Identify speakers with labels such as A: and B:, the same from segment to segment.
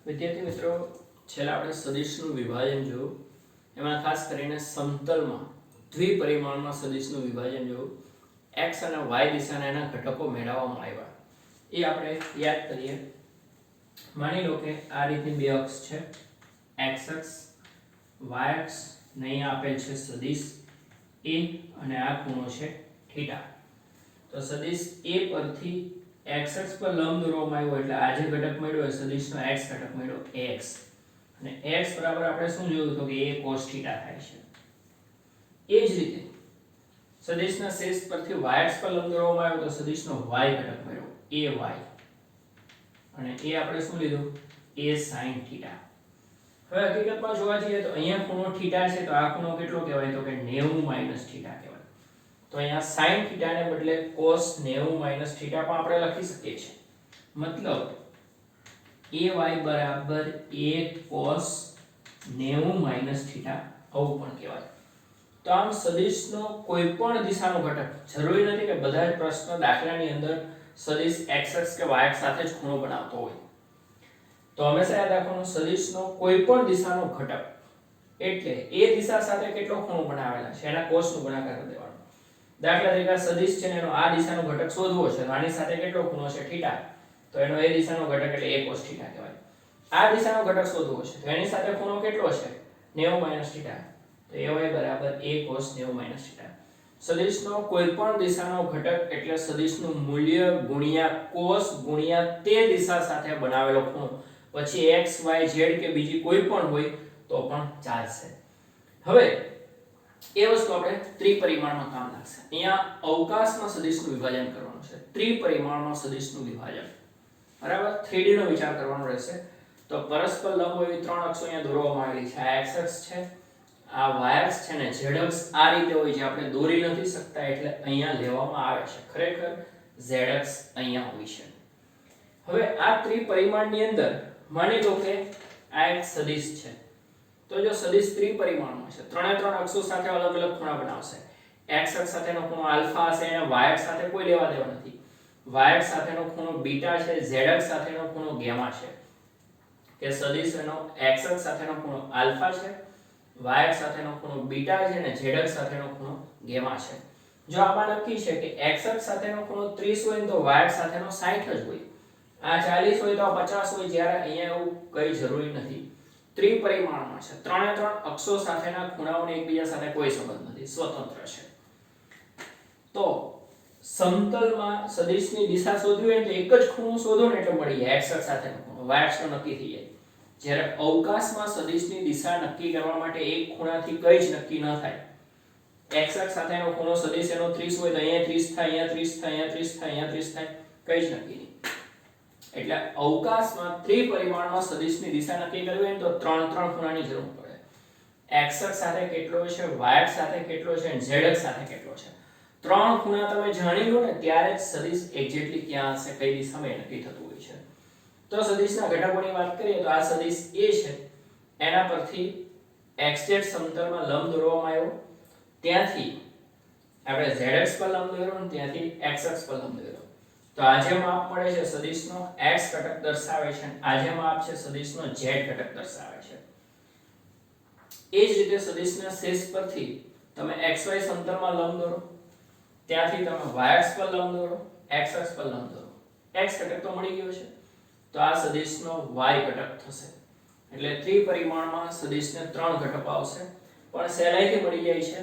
A: વિદ્યાર્થી મિત્રો, છેલ્લા આપણે સદિશનું વિભાજન જોયું. એમાં ખાસ કરીને સમતલમાં દ્વિપરિમાણમાં સદિશનું વિભાજન જોયું. x અને y દિશાના એના ઘટકો મેળવવામાં આવ્યા. એ આપણે યાદ કરીએ. માની લો કે આ રીતની બે અક્ષ છે, x અક્ષ, y અક્ષ, ને અહીંયા આપેલ છે સદિશ a અને આ ખૂણો છે θ. તો સદિશ a પરથી x અક્ષ પર લંબ દોરવામાં આવ્યો એટલે આ જે ઘટક મળ્યો એ સદિશનો x ઘટક મળ્યો ax. અને x બરાબર આપણે શું જોયું તો કે a cos θ થાય છે. એ જ રીતે સદિશના શેષ પરથી y અક્ષ પર લંબ દોરવામાં આવ્યો તો સદિશનો y ઘટક મળ્યો ay. અને એ આપણે શું લીધું a sin θ. હવે હકીકતમાં જોવા જઈએ તો અહીંયા ખૂણો θ છે તો આ ખૂણો કેટલો કહેવાય તો કે 90 θ કહેવાય. તો અહીંયા sin θ ને બદલે cos 90 θ પણ આપણે લખી શકીએ છીએ. મતલબ ay બરાબર a cos 90 θ આવું પણ કહેવાય. તો આમ સદિશનો કોઈ પણ દિશાનો ઘટક, જરૂરી નથી કે બધા જ પ્રશ્ન દાખલાની અંદર સદિશ x અક્ષ કે y અક્ષ સાથે જ ખૂણો બનાવતો હોય. તો હંમેશા યાદ રાખવાનું સદિશનો કોઈ પણ દિશાનો ઘટક એટલે એ દિશા સાથે કેટલો ખૂણો બનાવેલા છે એના cos નો ગુણાકાર કરી દેવાનો. દાખલા તરીકે સદિશ છે ને એનો આ દિશાનો ઘટક શોધવો છે, આની સાથે કેટલો ખૂણો છે θ, તો એનો એ દિશાનો ઘટક એટલે a cos θ કહેવાય. આ દિશાનો ઘટક શોધવો છે તો એની સાથે ખૂણો કેટલો છે 90 θ, તો ay બરાબર a cos 90 θ. સદિશનો કોઈ પણ દિશાનો ઘટક એટલે સદિશનું મૂલ્ય ગુણ્યા cos ગુણ્યા તે દિશા સાથે બનાવેલો ખૂણો, પછી x y z કે બીજી કોઈ પણ હોય તો પણ ચાલશે. હવે એ વસ્તુ આપણે ત્રિપરિમાણમાં કામ લાગશે. અહીંયા અવકાશમાં સદિશનું વિભાજન કરવાનું છે, ત્રિપરિમાણમાં સદિશનું વિભાજન. બરાબર 3D નો વિચાર કરવાનો રહેશે. તો પરસ્પર લંબ એવી ત્રણ અક્ષો અહીંયા દોરવામાં આવેલી છે. આ x અક્ષ છે, આ y અક્ષ છે ને z અક્ષ આ રીતે હોય છે, આપણે દોરી નથી શકતા એટલે અહીંયા લેવામાં આવે છે. ખરેખર z અક્ષ અહીંયા હોય છે. હવે આ ત્રિપરિમાણની અંદર માની લો કે આ એક સદિશ છે. તો જો સદિશ ત્રિપરિમાણમાં છે, ત્રણ અક્ષો સાથે અલગ અલગ ખૂણા બનાવશે. x અક્ષ સાથેનો ખૂણો આલ્ફા હશે અને y અક્ષ સાથે કોઈ લેવા દેવા નથી. y અક્ષ સાથેનો ખૂણો બીટા છે, z અક્ષ સાથેનો ખૂણો ગામા છે. કે સદિશનો x અક્ષ સાથેનો ખૂણો આલ્ફા છે, y અક્ષ સાથેનો ખૂણો બીટા છે અને z અક્ષ સાથેનો ખૂણો ગામા છે. જો આમાં નક્કી છે કે x અક્ષ સાથેનો ખૂણો 30 હોય તો y અક્ષ સાથેનો 60 જ હોય. આ 40 હોય તો આ 50 હોય, જ્યારે અહીંયા એવું કઈ જરૂરી નથી. ત્રિપરિમાણમાં છે, ત્રણ અક્ષો સાથેના ખૂણાઓને એકબીજા સાથે કોઈ સંબંધ નથી, સ્વતંત્ર છે. તો સમતલમાં સદિશની દિશા શોધવી હોય તો એક જ ખૂણો શોધો ને એટલે મળી જાય. x અક્ષ સાથેનો ખૂણો y અક્ષ તો નક્કી થઈ જાય. જ્યારે અવકાશમાં સદિશની દિશા નક્કી કરવા માટે એક ખૂણાથી કઈ જ નક્કી ન થાય. x અક્ષ સાથેનો ખૂણો સદિશ એનો 30 હોય તો અહીંયા 30 થાય, અહીંયા 30 થાય, અહીંયા 30 થાય, અહીંયા 30 થાય, કઈ જ નક્કી નહીં. એટલે અવકાશમાં ત્રિપરિમાણમાં સદિશની દિશા નક્કી કરવી હોય તો ત્રણ ખૂણાની જરૂર પડે. x અક્ષ સાથે કેટલો છે, y અક્ષ સાથે કેટલો છે અને z અક્ષ સાથે કેટલો છે. ત્રણ ખૂણા તમે જાણી લો ને ત્યારે જ સદિશ એક્ઝેક્ટલી ક્યાં હશે, કઈ દિશામાં નક્કી થતું હોય છે. તો સદિશના ઘટકોની વાત કરીએ તો આ સદિશ a છે, એના પરથી xz સમતલમાં લંબ દોરવામાં આવ્યો, ત્યાંથી આપણે z અક્ષ પર લંબ દોર્યો અને ત્યાંથી x અક્ષ પર લંબ દોર્યો. તો આ જે માપ મળે છે સદિશનો x ઘટક દર્શાવે છે, આ જે માપ છે સદિશનો z ઘટક દર્શાવે છે. એ જ રીતે સદિશના શેષ પરથી તમે xy સમતલમાં લંબ દોરો, ત્યાંથી તમે y અક્ષ પર લંબ દોરો, x અક્ષ પર લંબ દોરો. x ઘટક તો મળી ગયો છે, તો આ સદિશનો y ઘટક થશે. એટલે ત્રિપરિમાણમાં સદિશને ત્રણ ઘટકો આવશે, પણ સહેલાઈથી મળી જાય છે.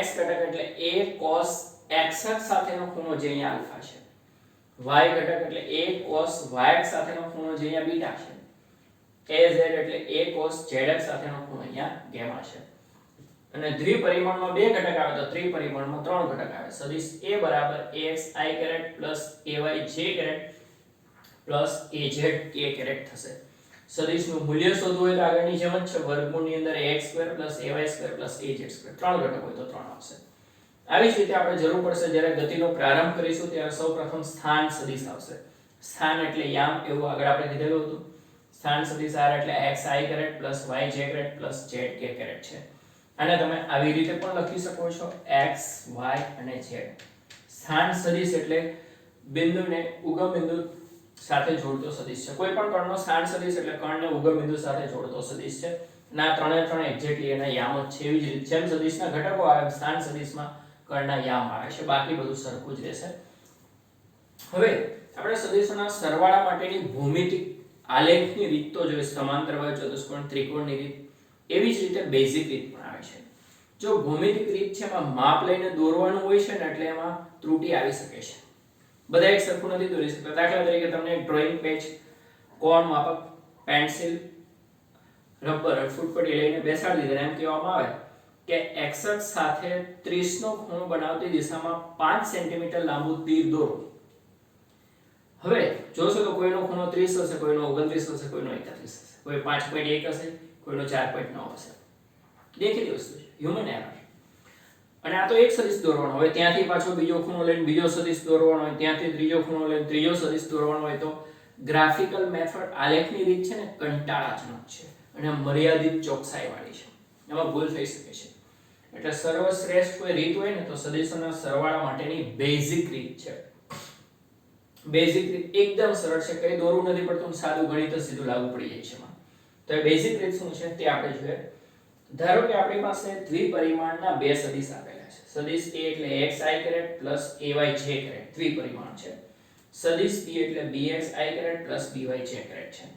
A: x ઘટક એટલે a cos x અક્ષ સાથેનો ખૂણો જે અહીંયા આલ્ફા છે, y ઘટક એટલે a cos y અક્ષ સાથેનો ખૂણો જે અહીંયા બીટા છે, az એટલે a cos z અક્ષ સાથેનો ખૂણો અહીંયા ગામા છે. અને દ્વિપરિમાણમાં બે ઘટક આવે તો ત્રિપરિમાણમાં ત્રણ ઘટક આવે. સદિશ a બરાબર axi plus ayj plus azk થશે. સદિશનું મૂલ્ય શોધવું હોય તો આગળની જેમ જ છે, વર્ગમૂળની અંદર ax2 plus ay2 plus az2 ત્રણ ઘટક હોય તો ત્રણ આવશે. આવી જ રીતે આપણે જરૂર પડશે જ્યારે ગતિનો પ્રારંભ કરીશું ત્યારે સૌપ્રથમ સ્થાન સદિશ આવશે. સ્થાન એટલે યામ, એવું આગળ આપણે કીધેલું હતું. સ્થાન સદિશ r એટલે xi plus yj plus zk છે. આને તમે આવી રીતે પણ લખી શકો છો, x y અને z. સ્થાન સદિશ એટલે બિંદુને ઉગમ બિંદુ સાથે જોડતો સદિશ છે. કોઈ પણ કર્ણનો સ્થાન સદિશ એટલે કર્ણને ઉગમ બિંદુ સાથે જોડતો સદિશ છે. ના ત્રણે ત્રણ એક્ઝેક્ટલી એના યામ જ છે. એવી જ રીતે જેમ સદિશના ઘટકો આવે સ્થાન સદિશમાં કર્ણના યામ આવે છે. બાકી બધું સરખું જ રહેશે. હવે આપણે સદિશોના સરવાળા માટેની ભૌમિતિક આલેખની રીત તો જોઈએ, સમાંતર બાજુ ચતુષ્કોણ ત્રિકોણની રીત. એવી જ રીતે બેઝિક રીત પણ આવે છે. જો ભૌમિતિક રીત છે એમાં માપ લઈને દોરવાનું હોય છે ને એટલે એમાં ત્રુટિ આવી શકે છે. બધા એક સરખું નથી દોરી શકતા. દાખલા તરીકે તમને એક ડ્રોઈંગ પેજ, કોણ માપક, પેન્સિલ, રબર, ફૂટપટ્ટી લઈને બેસાડી દીધા. એમ કહેવામાં આવે કે x અક્ષ સાથે 30 નો ખૂણો બનાવતી દિશામાં 5 સેન્ટીમીટર લાંબુ તીર દોરો. હવે જોશો તો કોઈનો ખૂણો 30 હશે, કોઈનો 29 હશે, કોઈનો 31 હશે, કોઈ 5.1 હશે, કોઈનો 4.9 હશે. દેખીતી વસ્તુ છે, હ્યુમન એરર. અને આ તો એક સદિશ દોરવાનો હોય, ત્યાંથી પાછો બીજો ખૂણો લઈને બીજો સદિશ દોરવાનો હોય, ત્યાંથી ત્રીજો ખૂણો લઈને ત્રીજો સદિશ દોરવાનો હોય. તો ગ્રાફિકલ મેથડ આલેખની રીત છે ને કંટાળાજનક છે અને મર્યાદિત ચોકસાઈ વાળી છે. એમાં ભૂલ થઈ શકે છે. એટલે સર્વશ્રેષ્ઠ કોઈ રીત હોય ને તો સદિશોના સરવાળા માટેની બેઝિક રીત છે. બેઝિક રીત એકદમ સરળ છે, કઈ દોરવું નથી પડતું, સાદું ગણિત જ સીધું લાગુ પડી જાય છે એમાં. તો એ બેઝિક રીત શું છે તે આપણે જોઈએ. ધારો કે આપણી પાસે દ્વિપરિમાણના બે સદિશ આપેલા છે. સદિશ A એટલે xi + ayj દ્વિપરિમાણ છે. સદિશ B એટલે bxi + byj છે.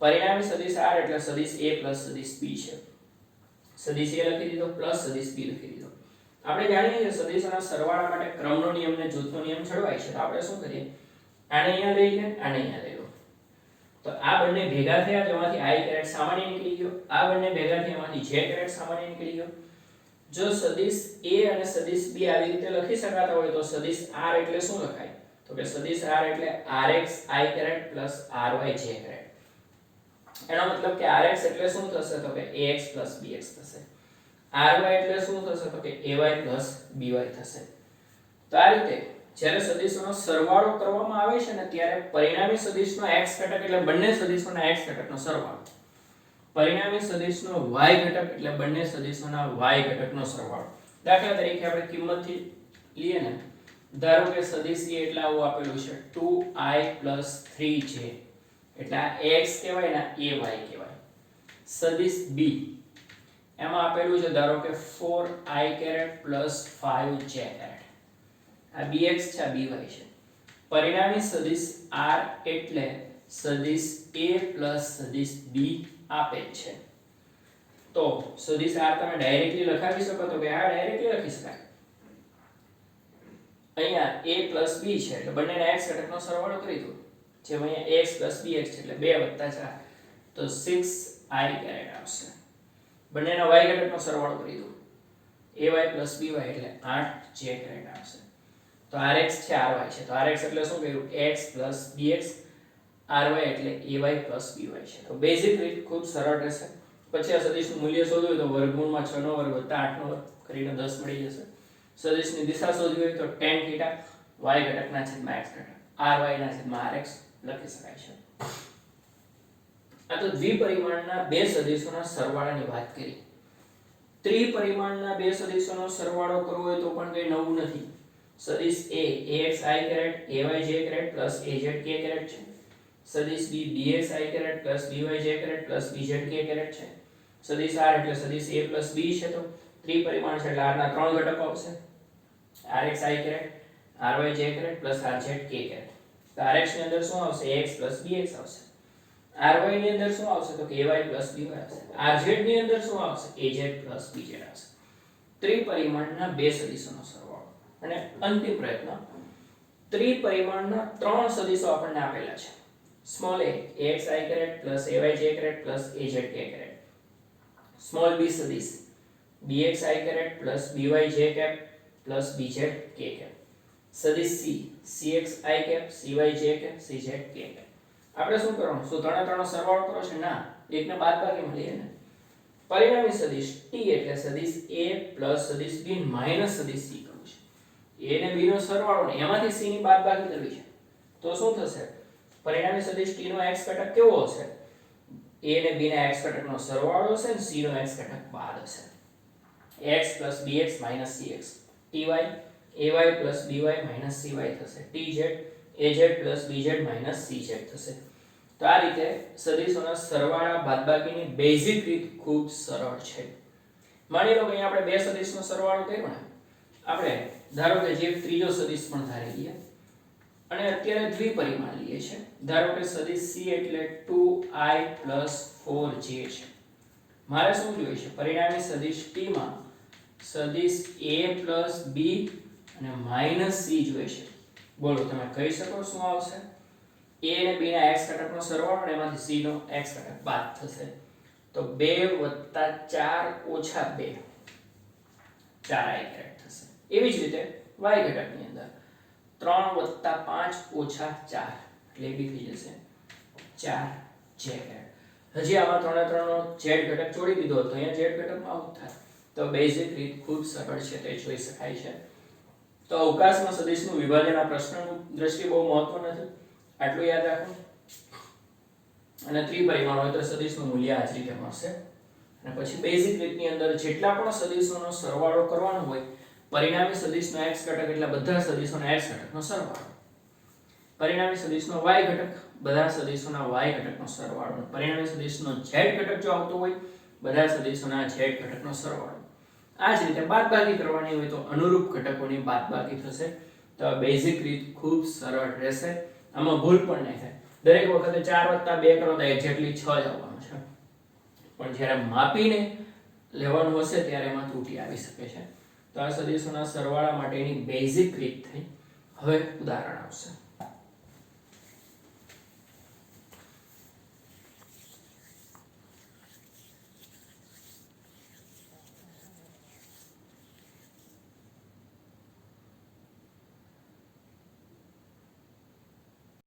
A: પરિણામી સદિશ R એટલે સદિશ A + સદિશ B છે. સદિશ A લખી દીધો પ્લસ સદિશ B લખી દીધો. આપણે જાણીએ છીએ સદિશોના સરવાળા માટે ક્રમનો નિયમ ને જૂથનો નિયમ જળવાય છે. તો આપણે શું કરીએ, આને અહીંયા લઈ લઈએ, આને અહીંયા લઈ લો. તો આ બંને ભેગા થયા જેમાંથી i સામાન્ય નીકળી ગયો, આ બંને ભેગા થયા એમાંથી j સામાન્ય નીકળી ગયો. જો સદિશ A અને સદિશ B આવી રીતે લખી શકાતા હોય તો સદિશ R એટલે શું લખાય? તો કે સદિશ R એટલે rxi + ryj. એનો મતલબ કે rx એટલે શું થશે? તો કે ax + bx થશે. ry એટલે શું થશે? તો કે ay + by થશે. તો આ રીતે જ્યારે સદિશોનો સરવાળો કરવામાં આવે છે ને ત્યારે પરિણામી સદિશનો x ઘટક એટલે બંને સદિશોના x ઘટકનો સરવાળો, પરિણામી સદિશનો y ઘટક એટલે બંને સદિશોના y ઘટકનો સરવાળો. દાખલા તરીકે આપણે કિંમતથી લઈએ ને, ધારો કે સદિશ A એટલે આવું આપેલું છે 2i + 3j એટલે આ x કહેવાય ને ay કહેવાય. સદિશ B એમાં આપેલું છે ધારો કે 4i + 5j. આ bx છે, આ by છે. પરિણામી સદિશ R એટલે સદિશ A + સદિશ B આપેલ છે. તો સદિશ R તમે ડાયરેક્ટલી લખાવી શકો તો કે આ ડાયરેક્ટલી લખી શકાય. અહીંયા A + B છે એટલે બંનેના x ઘટકનો સરવાળો કરી દો. જેમ અહીંયા x + bx છે એટલે 2 + 4 તો 6i આવશે. બંનેના y ઘટકનો સરવાળો કરી દો. ay + by એટલે 8j આવશે. તો rx છે, ry છે. તો rx એટલે શું કર્યું? x + bx, ry એટલે ay + by છે. તો બેઝિક રીત ખૂબ સરળ રહેશે. પછી આ સદિશનું મૂલ્ય શોધવું હોય તો વર્ગમૂળમાં 6 નો વર્ગ + 8 નો વર્ગ કરીને 10 મળી જશે. સદિશની દિશા શોધવી હોય તો tan θ y ઘટકના છેદમાં x ઘટક ry ના છેદમાં rx લખી શકાય છે. આ તો દ્વિપરિમાણના બે સદિશોના સરવાળાની વાત કરી. ત્રિપરિમાણના બે સદિશોનો સરવાળો કરવો હોય તો પણ કંઈ નવું નથી. સદિશ A axi ayj + azk છે. સદિશ B bxi + byj + bzk છે. સદિશ R એટલે સદિશ A + B છે. તો ત્રિપરિમાણ છે એટલે R ના ત્રણ ઘટકો આવશે. rxi ryj + rzk. તો rx ની અંદર શું આવશે? ax + bx આવશે. ry ની અંદર શું આવશે? તો કે ay + by આવશે. rz ની અંદર શું આવશે? az + bz આવશે. ત્રિપરિમાણના બે સદિશોનો સરવાળો. અને અંતિમ પ્રયત્ન, ત્રિપરિમાણના ત્રણ સદિશો આપણને આપેલા છે. Small a axi + ayj + azk. Small b સદિશ bxi + byj + bzk. સદિશ c cxi cyj czk. આપણે શું કરવાનું? શું ત્રણે ત્રણનો સરવાળો કરો છે? ના, એકને બાદબાકીમાં લઈએ ને. પરિણામી સદિશ t એટલે સદિશ a + સદિશ b - સદિશ c કરવું છે. a ને b નો સરવાળો ને એમાંથી c ની બાદબાકી કરવી છે. તો શું થશે? પરિણામી સદિશ t નો x ઘટક કેવો હશે? a ને b ના x ઘટકનો સરવાળો હશે ને c નો x ઘટક બાદ હશે. x + bx - cx. ty ay + by - cy થશે. tz az + bz - cz થશે. તો આ રીતે સદિશોના સરવાળા બાદબાકીની બેઝિક રીત ખૂબ સરળ છે. માની લો કે અહીંયા આપણે બે સદિશનો સરવાળો કર્યો ને, આપણે ધારો કે જે ત્રીજો સદિશ પણ ધારી લઈએ અને અત્યારે દ્વિપરિમાણ લઈએ છે. ધારો કે સદિશ c એટલે 2i + 4j છે. મારે શું જોઈએ છે? પરિણામી સદિશ t માં સદિશ a + b અને -c જોઈએ છે. બોલો તમે કહી શકો શું આવશે? a અને b ના x ઘટકનો સરવાળો અને એમાંથી c નો x ઘટક બાદ થશે. તો 2 + 4 - 2 4i થશે. એવી જ રીતે y ઘટકની અંદર 3 + 5 - 4 એટલે એ બી થઈ જશે 4j. હજી આમાં 3 3 નો z ઘટક જોડી દીધો તો અહીંયા z ઘટકમાં આવું થાય. તો બેઝિક રીત ખૂબ સરળ છે, તે જોઈ શકાય છે. તો અવકાશમાં સદિશનું વિભાજન આ પ્રશ્નની દ્રષ્ટિએ બહુ મહત્વ નથી, આટલું યાદ રાખો. અને ત્રિપરિમાણ હોય તો સદિશનું મૂલ્ય આ જ રીતે મળશે. અને પછી બેઝિક રીતની અંદર જેટલા પણ સદિશોનો સરવાળો કરવાનો હોય, પરિણામી સદિશનો x ઘટક એટલે બધા સદિશોના x ઘટકનો સરવાળો, પરિણામી સદિશનો y ઘટક બધા સદિશોના y ઘટકનો સરવાળો, પરિણામી સદિશનો z ઘટક જો આવતો હોય બધા સદિશોના z ઘટકનો સરવાળો. આ જ રીતે બાદબાકી કરવાની હોય તો અનુરૂપ ઘટકોની બાદબાકી થશે. તો બેઝિક રીત ખૂબ સરળ રહેશે, આમાં ભૂલ પણ નહીં થાય. દરેક વખતે 4 + 2 કરો તો એક્ઝેક્ટલી 6 જ આવવાનું છે, પણ જ્યારે માપીને લેવાનું હશે ત્યારે એમાં ત્રુટિ આવી શકે છે. તો આ સદિશોના સરવાળા માટેની બેઝિક રીત થઈ. હવે ઉદાહરણ આવશે.